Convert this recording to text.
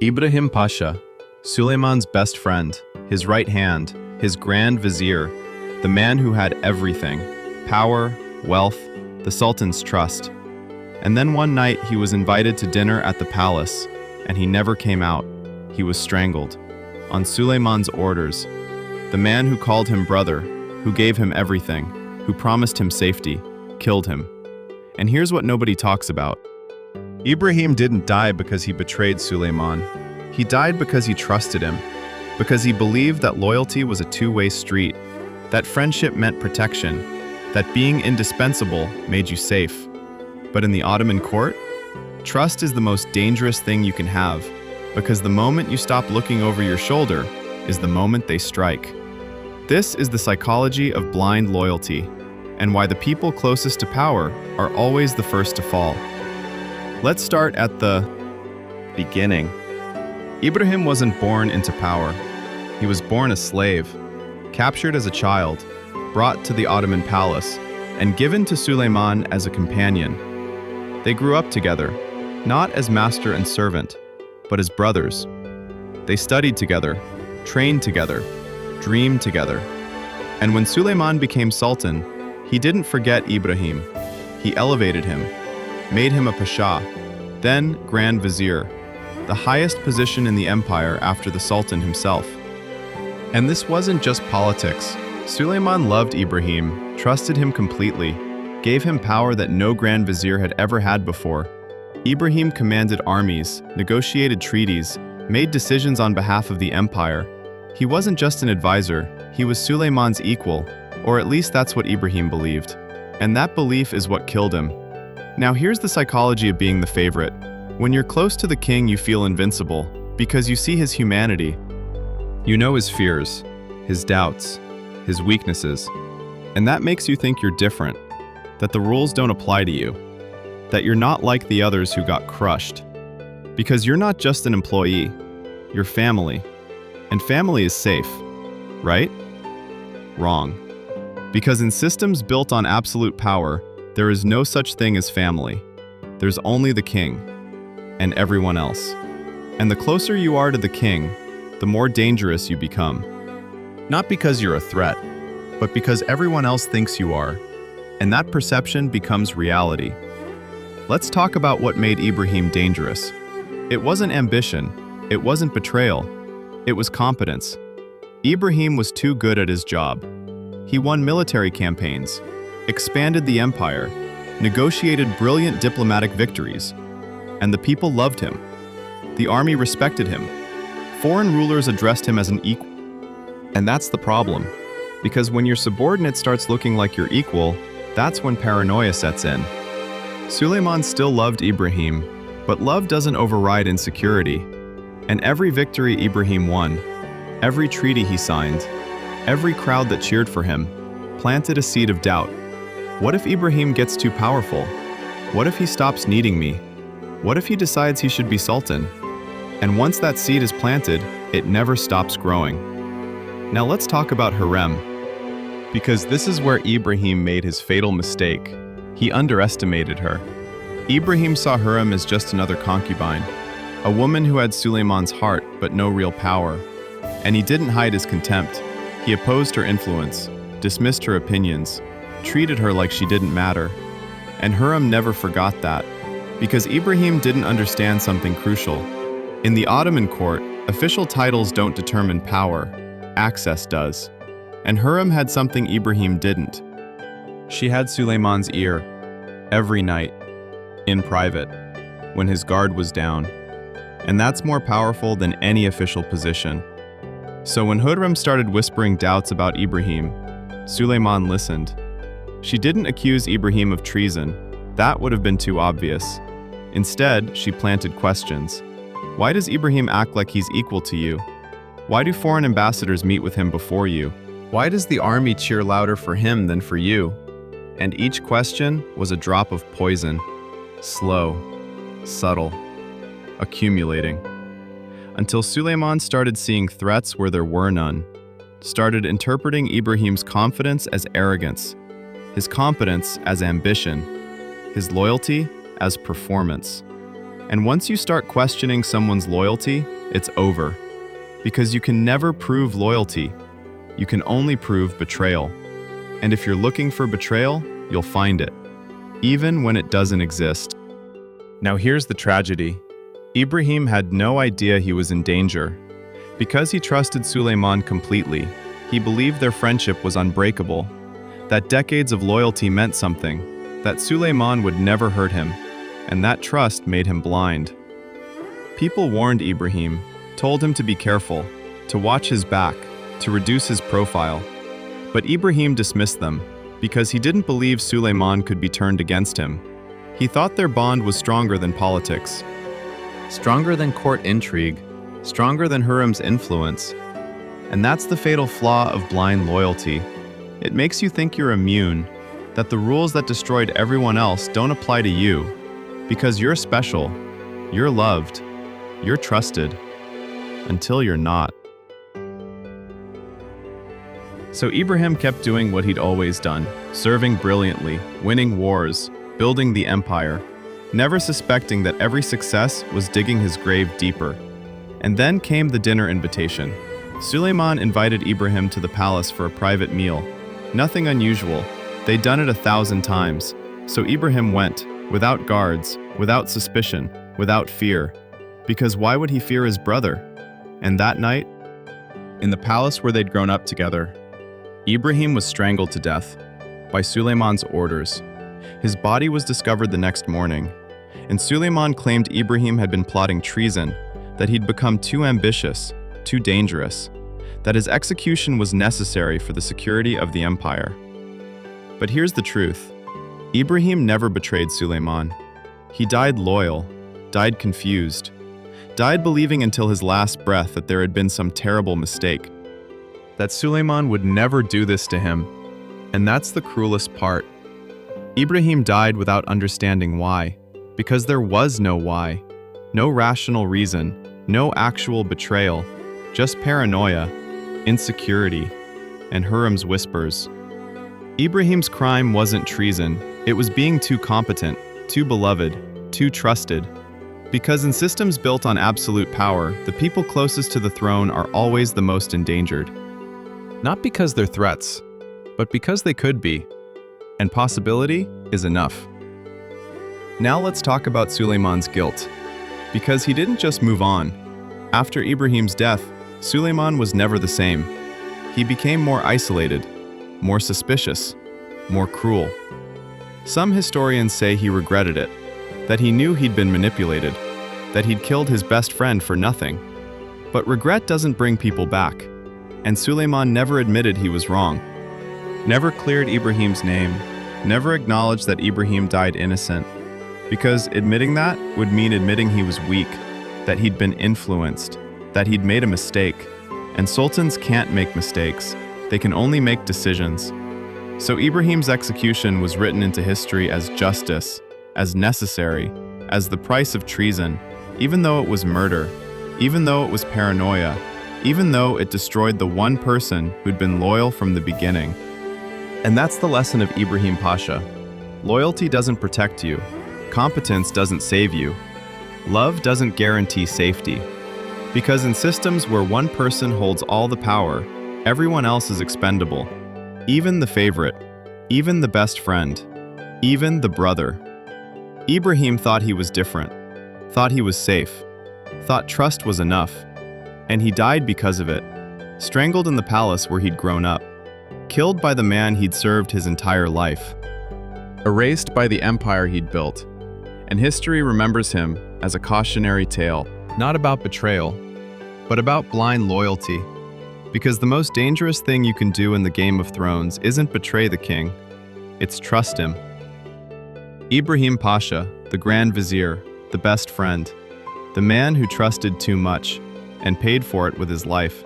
Ibrahim Pasha, Süleyman's best friend, his right hand, his Grand Vizier, the man who had everything: power, wealth, the Sultan's trust. And then one night he was invited to dinner at the palace, and he never came out. He was strangled. On Süleyman's orders. The man who called him brother, who gave him everything, who promised him safety, killed him. And here's what nobody talks about. Ibrahim didn't die because he betrayed Süleyman. He died because he trusted him, because he believed that loyalty was a two-way street, that friendship meant protection, that being indispensable made you safe. But in the Ottoman court, trust is the most dangerous thing you can have, because the moment you stop looking over your shoulder is the moment they strike. This is the psychology of blind loyalty, and why the people closest to power are always the first to fall. Let's start at the beginning. Ibrahim wasn't born into power. He was born a slave, captured as a child, brought to the Ottoman palace, and given to Süleyman as a companion. They grew up together, not as master and servant, but as brothers. They studied together, trained together, dreamed together. And when Süleyman became sultan, he didn't forget Ibrahim. He elevated him, made him a pasha, then Grand Vizier, the highest position in the empire after the sultan himself. And this wasn't just politics. Süleyman loved Ibrahim, trusted him completely, gave him power that no Grand Vizier had ever had before. Ibrahim commanded armies, negotiated treaties, made decisions on behalf of the empire. He wasn't just an advisor, he was Süleyman's equal, or at least that's what Ibrahim believed. And that belief is what killed him. Now here's the psychology of being the favorite. When you're close to the king, you feel invincible, because you see his humanity. You know his fears, his doubts, his weaknesses, and that makes you think you're different, that the rules don't apply to you, that you're not like the others who got crushed. Because you're not just an employee, you're family, and family is safe, right? Wrong. Because in systems built on absolute power, there is no such thing as family. There's only the king, and everyone else. And the closer you are to the king, the more dangerous you become. Not because you're a threat, but because everyone else thinks you are, and that perception becomes reality. Let's talk about what made Ibrahim dangerous. It wasn't ambition, it wasn't betrayal, it was competence. Ibrahim was too good at his job. He won military campaigns, expanded the empire, negotiated brilliant diplomatic victories, and the people loved him. The army respected him. Foreign rulers addressed him as an equal. And that's the problem, because when your subordinate starts looking like your equal, that's when paranoia sets in. Süleyman still loved Ibrahim, but love doesn't override insecurity. And every victory Ibrahim won, every treaty he signed, every crowd that cheered for him, planted a seed of doubt. What if Ibrahim gets too powerful? What if he stops needing me? What if he decides he should be sultan? And once that seed is planted, it never stops growing. Now let's talk about Hürrem, because this is where Ibrahim made his fatal mistake. He underestimated her. Ibrahim saw Hürrem as just another concubine, a woman who had Süleyman's heart but no real power. And he didn't hide his contempt. He opposed her influence, dismissed her opinions, treated her like she didn't matter. And Hürrem never forgot that, because Ibrahim didn't understand something crucial. In the Ottoman court, official titles don't determine power, access does. And Hürrem had something Ibrahim didn't. She had Süleyman's ear, every night, in private, when his guard was down. And that's more powerful than any official position. So when Hürrem started whispering doubts about Ibrahim, Süleyman listened. She didn't accuse Ibrahim of treason. That would have been too obvious. Instead, she planted questions. Why does Ibrahim act like he's equal to you? Why do foreign ambassadors meet with him before you? Why does the army cheer louder for him than for you? And each question was a drop of poison, slow, subtle, accumulating. Until Süleyman started seeing threats where there were none, started interpreting Ibrahim's confidence as arrogance, his competence as ambition, his loyalty as performance. And once you start questioning someone's loyalty, it's over. Because you can never prove loyalty. You can only prove betrayal. And if you're looking for betrayal, you'll find it, even when it doesn't exist. Now here's the tragedy. Ibrahim had no idea he was in danger. Because he trusted Süleyman completely, he believed their friendship was unbreakable, that decades of loyalty meant something, that Süleyman would never hurt him, and that trust made him blind. People warned Ibrahim, told him to be careful, to watch his back, to reduce his profile. But Ibrahim dismissed them, because he didn't believe Süleyman could be turned against him. He thought their bond was stronger than politics, stronger than court intrigue, stronger than Hürrem's influence. And that's the fatal flaw of blind loyalty. It makes you think you're immune, that the rules that destroyed everyone else don't apply to you, because you're special, you're loved, you're trusted, until you're not. So Ibrahim kept doing what he'd always done, serving brilliantly, winning wars, building the empire, never suspecting that every success was digging his grave deeper. And then came the dinner invitation. Süleyman invited Ibrahim to the palace for a private meal. Nothing unusual. They'd done it 1,000 times. So Ibrahim went, without guards, without suspicion, without fear. Because why would he fear his brother? And that night, in the palace where they'd grown up together, Ibrahim was strangled to death by Süleyman's orders. His body was discovered the next morning, and Süleyman claimed Ibrahim had been plotting treason, that he'd become too ambitious, too dangerous, that his execution was necessary for the security of the empire. But here's the truth. Ibrahim never betrayed Süleyman. He died loyal, died confused, died believing until his last breath that there had been some terrible mistake, that Süleyman would never do this to him. And that's the cruelest part. Ibrahim died without understanding why, because there was no why, no rational reason, no actual betrayal, just paranoia, insecurity, and Hürrem's whispers. Ibrahim's crime wasn't treason, it was being too competent, too beloved, too trusted. Because in systems built on absolute power, the people closest to the throne are always the most endangered. Not because they're threats, but because they could be. And possibility is enough. Now let's talk about Süleyman's guilt. Because he didn't just move on. After Ibrahim's death, Süleyman was never the same. He became more isolated, more suspicious, more cruel. Some historians say he regretted it, that he knew he'd been manipulated, that he'd killed his best friend for nothing. But regret doesn't bring people back, and Süleyman never admitted he was wrong, never cleared Ibrahim's name, never acknowledged that Ibrahim died innocent, because admitting that would mean admitting he was weak, that he'd been influenced, that he'd made a mistake. And sultans can't make mistakes, they can only make decisions. So Ibrahim's execution was written into history as justice, as necessary, as the price of treason, even though it was murder, even though it was paranoia, even though it destroyed the one person who'd been loyal from the beginning. And that's the lesson of Ibrahim Pasha. Loyalty doesn't protect you. Competence doesn't save you. Love doesn't guarantee safety. Because in systems where one person holds all the power, everyone else is expendable. Even the favorite, even the best friend, even the brother. Ibrahim thought he was different, thought he was safe, thought trust was enough. And he died because of it, strangled in the palace where he'd grown up, killed by the man he'd served his entire life, erased by the empire he'd built. And history remembers him as a cautionary tale, not about betrayal, but about blind loyalty. Because the most dangerous thing you can do in the Game of Thrones isn't betray the king, it's trust him. Ibrahim Pasha, the Grand Vizier, the best friend, the man who trusted too much and paid for it with his life.